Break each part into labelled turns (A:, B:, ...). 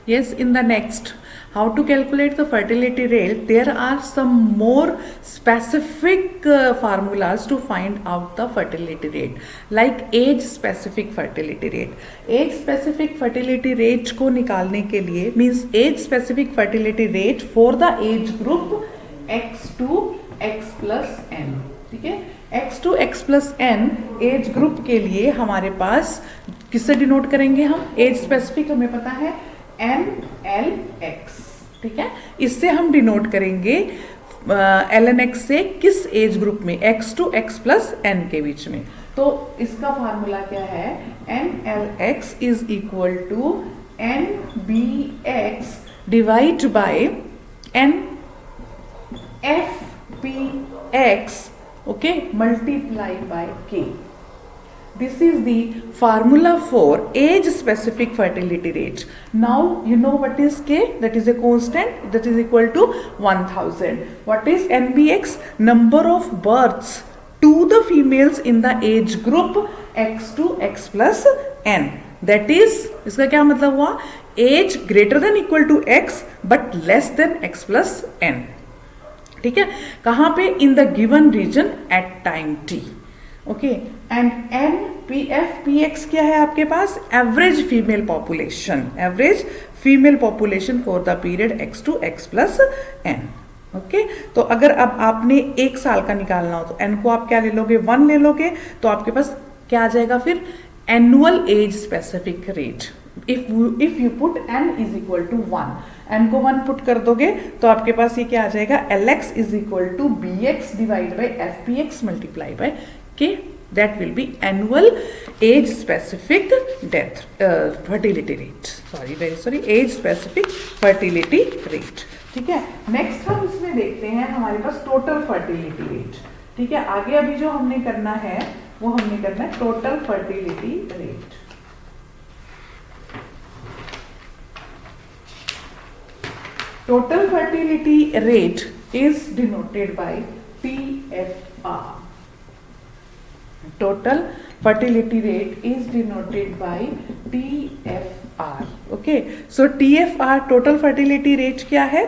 A: Yes, in the next, how to calculate the fertility rate, there are some more specific formulas to find out the fertility rate, like age specific fertility rate. Age specific fertility rate को निकालने के लिए means age specific fertility rate for the age group x to x plus n. ठीक है, x to x plus n age group के लिए हमारे पास किससे डिनोट करेंगे हम? एज स्पेसिफिक हमें पता है NLX, ठीक है, इससे हम डिनोट करेंगे LNX से किस एज ग्रुप में? x to x plus n के बीच में. तो इसका फार्मूला क्या है? NLX is equal to NBX divide by NFPX, okay, multiply by K. This is the formula for age specific fertility rate. Now you know what is K? That is a constant, that is equal to 1000. What is NBX? Number of births to the females in the age group x to x plus n. That is, इसका क्या मतलब हुआ? Age greater than equal to x but less than x plus n. ठीक है, कहाँ पे? In the given region at time t. Okay, and NPFPX क्या है आपके पास? Average female population, average female population for the period x to x plus n. Okay, तो अगर अब आपने एक साल का निकालना हो तो n को आप क्या ले लोगे? 1 ले लोगे, तो आपके पास क्या आ जाएगा फिर? Annual age specific rate. If you put n is equal to 1, n को 1 पुट कर दोगे तो आपके पास ये क्या आ जाएगा? LX is equal to BX divide by FPX multiply by K. That will be annual age specific death fertility rate. Sorry, age specific fertility rate. ठीक है, नेक्स्ट हम इसमें देखते हैं हमारे पास टोटल फर्टिलिटी रेट. ठीक है, आगे अभी जो हमने करना है वो हमने करना है total fertility rate. Total fertility rate is denoted by TFR. Total fertility rate is denoted by TFR. Okay, so TFR total fertility rate क्या है?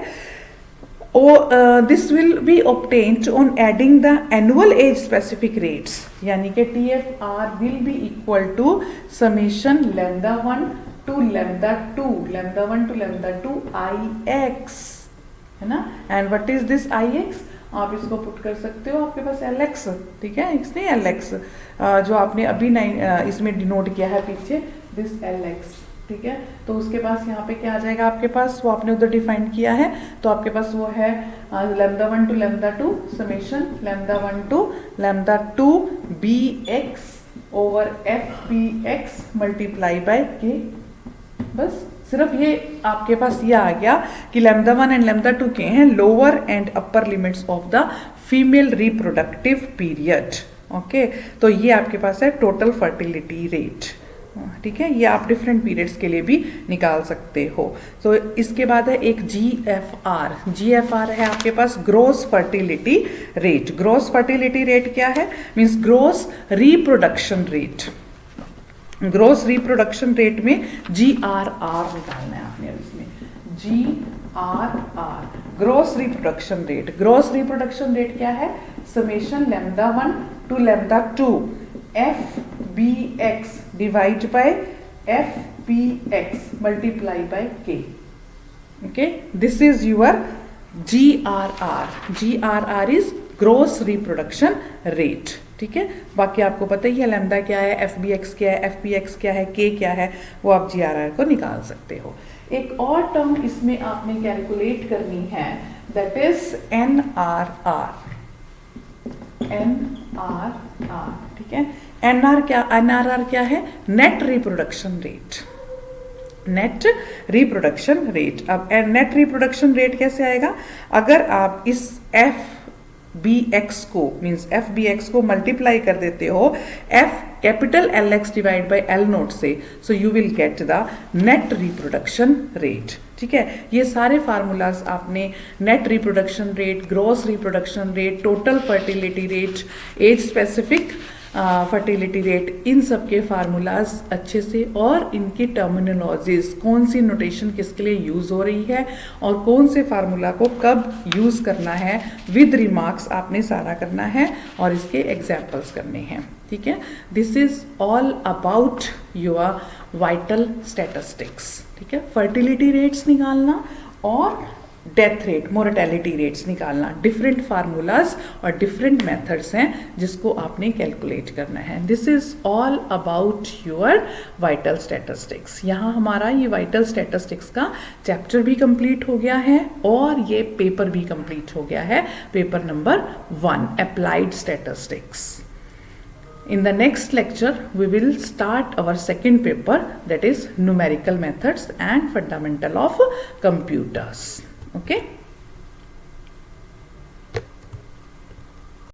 A: This will be obtained on adding the annual age specific rates. यानी कि TFR will be equal to summation lambda 1 to lambda 2, lambda 1 to lambda 2 IX, है ना? And what is this IX? आप इसको put कर सकते हो, आपके पास LX, ठीक है, x नहीं LX, जो आपने अभी इसमें डिनोट किया है पीछे, दिस LX, ठीक है. तो उसके पास यहाँ पे क्या आ जाएगा आपके पास? वो आपने उधर डिफाइन किया है, तो आपके पास वो है lambda 1 to lambda 2 summation lambda 1 to lambda 2 BX over FPX multiply by K. बस सिर्फ ये आपके पास ये आ गया कि लैम्डा 1 एंड लैम्डा 2 के हैं lower and upper limits of the female reproductive period. Okay, तो ये आपके पास है टोटल फर्टिलिटी रेट. ठीक है, ये आप डिफरेंट पीरियड्स के लिए भी निकाल सकते हो. तो इसके बाद है एक GFR. GFR है आपके पास gross fertility rate. Gross fertility rate क्या है? Means gross reproduction rate. Gross reproduction rate में GRR निकालना है आपने इसमें. GRR gross reproduction rate. Gross reproduction rate क्या है? Summation lambda 1 to lambda 2 FBX divide by FPX multiply by K. Okay, this is your GRR. GRR is gross reproduction rate. ठीक है, बाकी आपको पता ही है लैम्डा क्या है, FBX क्या है, FPX क्या है, K क्या है, वो आप GRR को निकाल सकते हो. एक और टर्म इसमें आपने कैलकुलेट करनी है, दैट इज NRR. NRR, ठीक है. NRR क्या है? Net reproduction rate. Net reproduction rate. अब नेट रिप्रोडक्शन रेट कैसे आएगा? अगर आप इस FBX को मीन्स FBX को मल्टीप्लाई कर देते हो capital LX divide by L naught से, so you will get the net reproduction rate. ठीक है, ये सारे फार्मूलाज आपने net reproduction rate, gross reproduction rate, total fertility rate, age specific fertility rate, इन सब के फार्मूलाज अच्छे से और इनकी टर्मिनोलॉजीज, कौन सी नोटेशन किसके लिए यूज़ हो रही है और कौन से फार्मूला को कब यूज़ करना है, विद रिमार्क्स आपने सारा करना है और इसके एग्जाम्पल्स करने हैं, ठीक है। This is all about your vital statistics, ठीक है। फर्टिलिटी रेट्स निकालना और डेथ रेट, मोर्टेलिटी रेट्स निकालना, डिफरेंट फार्मूलाज और डिफरेंट मेथड्स हैं जिसको आपने कैलकुलेट करना है। This is all about your vital statistics. यहाँ हमारा ये वाइटल स्टैटिस्टिक्स का चैप्टर भी कंप्लीट हो गया है और ये पेपर भी कंप्लीट हो गया है, paper number 1, applied statistics. In the next lecture, we will start our second paper, that is numerical methods and fundamental of computers. Okay.